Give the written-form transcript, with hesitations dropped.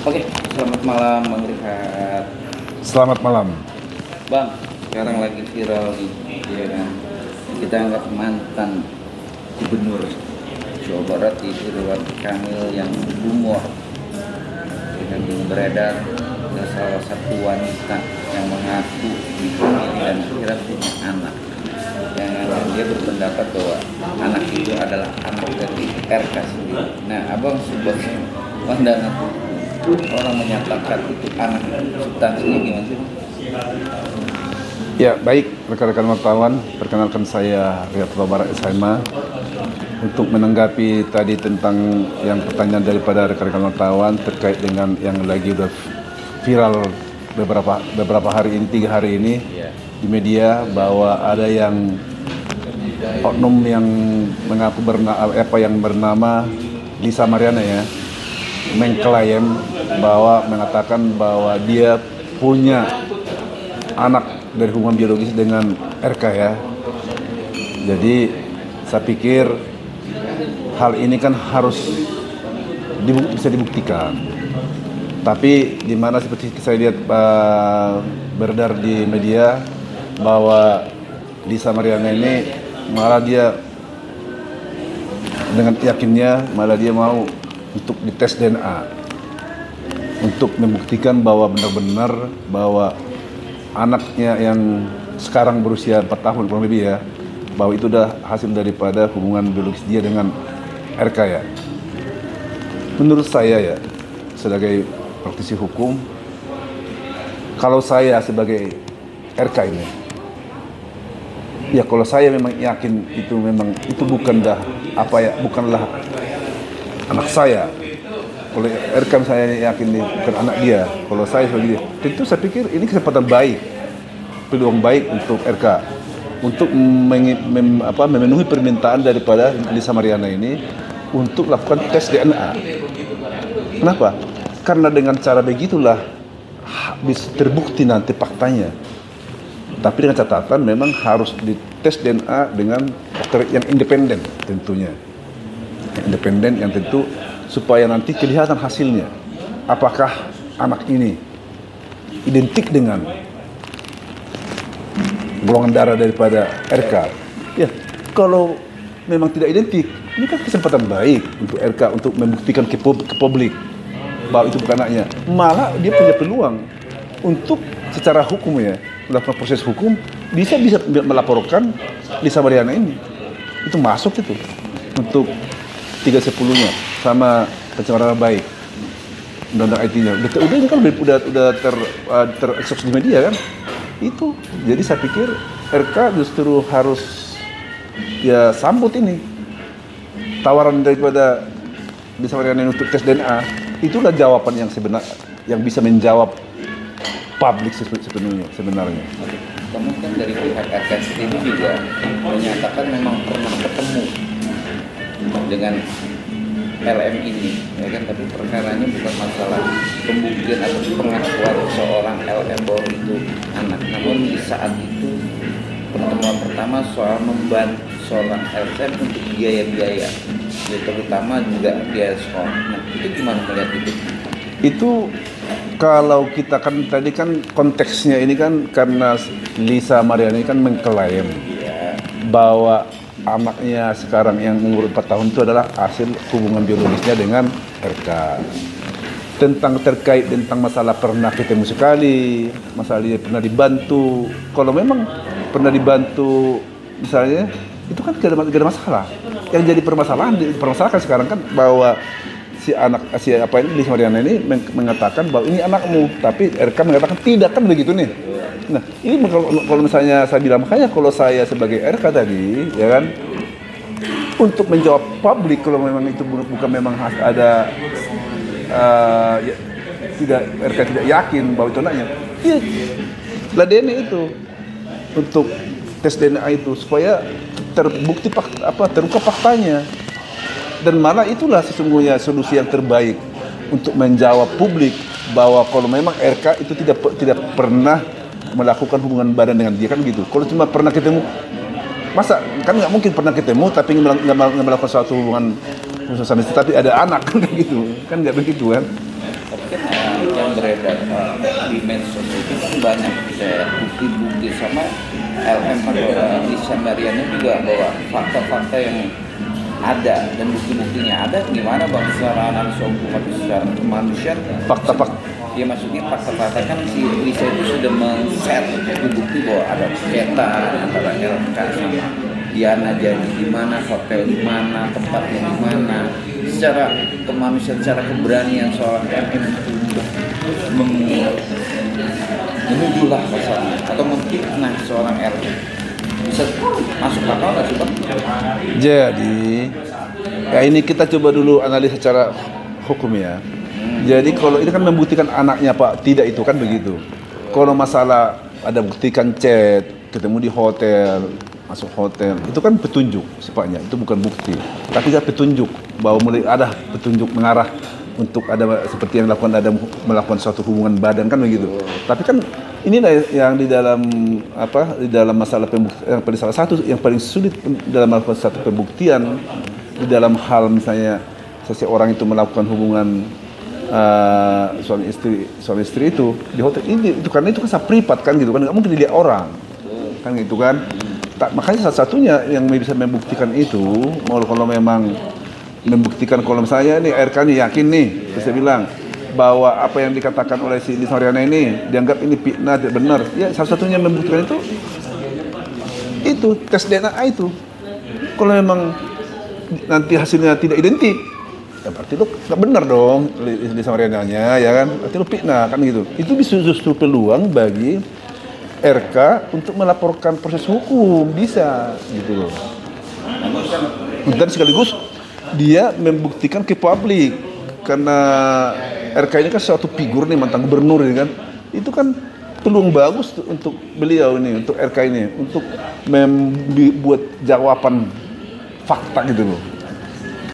Oke, selamat malam Bang Rifat. Selamat malam. Bang, sekarang lagi viral nih, ya kan? Kita anggap mantan gubernur Jawa Barat itu Ridwan Kamil yang humor dengan yang beredar ada salah satu wanita yang mengaku dihamili dan akhirnya punya anak. Yang dia berpendapat bahwa anak itu adalah anak dari RK sendiri. Nah, abang sebagai pandangan orang menyatakan itu anak, substansinya gimana sih? Ya, baik rekan-rekan wartawan, perkenalkan saya Riyad Barat SMA. Untuk menanggapi tadi tentang yang pertanyaan daripada rekan-rekan wartawan terkait dengan yang lagi udah viral beberapa hari ini, 3 hari ini di media, bahwa ada yang oknum yang mengaku bernama Lisa Mariana ya, mengklaim mengatakan bahwa dia punya anak dari hubungan biologis dengan RK ya. Jadi saya pikir hal ini kan harus bisa dibuktikan. Tapi di mana seperti saya lihat beredar di media bahwa Lisa Mariana ini malah dia dengan yakinnya malah dia mau untuk dites DNA untuk membuktikan bahwa benar-benar bahwa anaknya yang sekarang berusia 4 tahun kurang lebih ya, bahwa itu udah hasil daripada hubungan biologis dia dengan RK ya. Menurut saya ya, sebagai praktisi hukum, kalau saya sebagai RK ini, ya kalau saya memang yakin itu bukanlah anak saya. Kalau RK saya yakin ini bukan anak dia, kalau saya sebagai dia, tentu saya pikir ini kesempatan baik, peluang baik untuk RK untuk memenuhi permintaan daripada Lisa Mariana ini untuk lakukan tes DNA. Kenapa? Karena dengan cara begitulah bisa terbukti nanti faktanya. Tapi dengan catatan memang harus dites DNA dengan dokter yang independen tentunya. Yang independen yang tentu supaya nanti kelihatan hasilnya. Apakah anak ini identik dengan golongan darah daripada RK? Ya, kalau memang tidak identik, ini kan kesempatan baik untuk RK untuk membuktikan ke publik bahwa itu bukan anaknya. Malah dia punya peluang untuk secara hukum ya, melakukan proses hukum, bisa melaporkan Lisa Mariana ini. Itu masuk itu untuk 310-nya sama pencemaran baik, undang-undang IT-nya. Udah ini kan udah terekspos di media kan. Itu jadi saya pikir RK justru harus ya sambut ini tawaran daripada Lisa Mariana untuk tes DNA. Itulah jawaban yang yang bisa menjawab publik sebenarnya. Kamu kan dari pihak RK sendiri juga menyatakan memang pernah ketemu dengan LM ini, ya kan? Tapi perkaranya bukan masalah pembuktian atau pengakuan seorang LM bahwa itu anak. Namun di saat itu pertemuan pertama soal membantu seorang LM untuk biaya-biaya, ya, terutama juga biaya sekolah. Nah, itu gimana melihat itu? Itu kalau kita kan tadi kan konteksnya ini kan karena Lisa Mariana ini kan mengklaim bahwa anaknya sekarang yang umur 4 tahun itu adalah hasil hubungan biologisnya dengan RK. Terkait tentang masalah pernah ketemu sekali, masalah dia pernah dibantu. Kalau memang pernah dibantu misalnya, itu kan gak ada masalah. Yang jadi permasalahan sekarang kan bahwa Lisa Mariana ini mengatakan bahwa ini anakmu, tapi RK mengatakan tidak, kan begitu nih. Nah, ini kalau misalnya saya bilang, makanya kalau saya sebagai RK tadi, ya kan, untuk menjawab publik kalau memang itu bukan memang ada RK tidak yakin bahwa itu anaknya, ya ladeni itu untuk tes DNA itu supaya terbukti terungkap faktanya. Dan malah itulah sesungguhnya solusi yang terbaik untuk menjawab publik bahwa kalau memang RK itu tidak pernah melakukan hubungan badan dengan dia, kan gitu. Kalau cuma pernah ketemu, masa kan nggak mungkin pernah ketemu tapi nggak melakukan suatu hubungan khusus sama istri, tapi ada anak kan gitu, kan nggak begitu kan. Tapi kan yang beredar di medsos itu kan banyak bukti-bukti sama LM atau Lisa Mariani juga bahwa fakta-fakta yang ada dan bukti-buktinya ada. Gimana bang secara analisa hukum atau secara kemanusiaan? Fakta-fakta. Ya maksudnya fakta-fakta kan si Lisa itu sudah men-set bukti bahwa ada cetak antara LK sama Diana jadi di mana, hotel di mana, tempatnya di mana. Secara kemanusiaan, secara keberanian seorang MM untuk menuduhlah pasalnya atau memfitnah seorang RT bisa masuk akal nggak sih bang? Jadi, ya ini kita coba dulu analisa secara hukum ya. Jadi kalau ini kan membuktikan anaknya Pak, tidak itu kan begitu. Kalau masalah ada buktikan chat, ketemu di hotel, masuk hotel, itu kan petunjuk sifatnya, itu bukan bukti. Tapi ada petunjuk bahwa mulai ada petunjuk mengarah untuk ada seperti yang dilakukan, ada melakukan suatu hubungan badan kan begitu. Tapi kan inilah yang di dalam di dalam masalah pembuktian yang paling salah satu yang paling sulit dalam melakukan satu pembuktian di dalam hal misalnya seseorang itu melakukan hubungan suami istri itu di hotel ini itu karena itu kan privat kan gitu kan, nggak mungkin dilihat orang kan gitu kan. Makanya salah satunya yang bisa membuktikan itu kalau memang membuktikan kalau misalnya nih RK nih yakin nih bisa bilang bahwa apa yang dikatakan oleh si Lisa Mariana ini dianggap ini fitnah tidak benar, ya salah satunya membuktikan itu tes DNA itu. Kalau memang nanti hasilnya tidak identik, ya berarti lu nggak benar dong Lisa Mariana-nya, ya kan, berarti lu fitnah kan gitu. Itu bisa justru peluang bagi RK untuk melaporkan proses hukum, bisa gitu loh. Dan sekaligus dia membuktikan ke publik karena RK ini kan suatu figur nih, mantan gubernur ini kan. Itu kan peluang bagus untuk beliau ini, untuk RK ini, untuk membuat jawaban fakta gitu loh.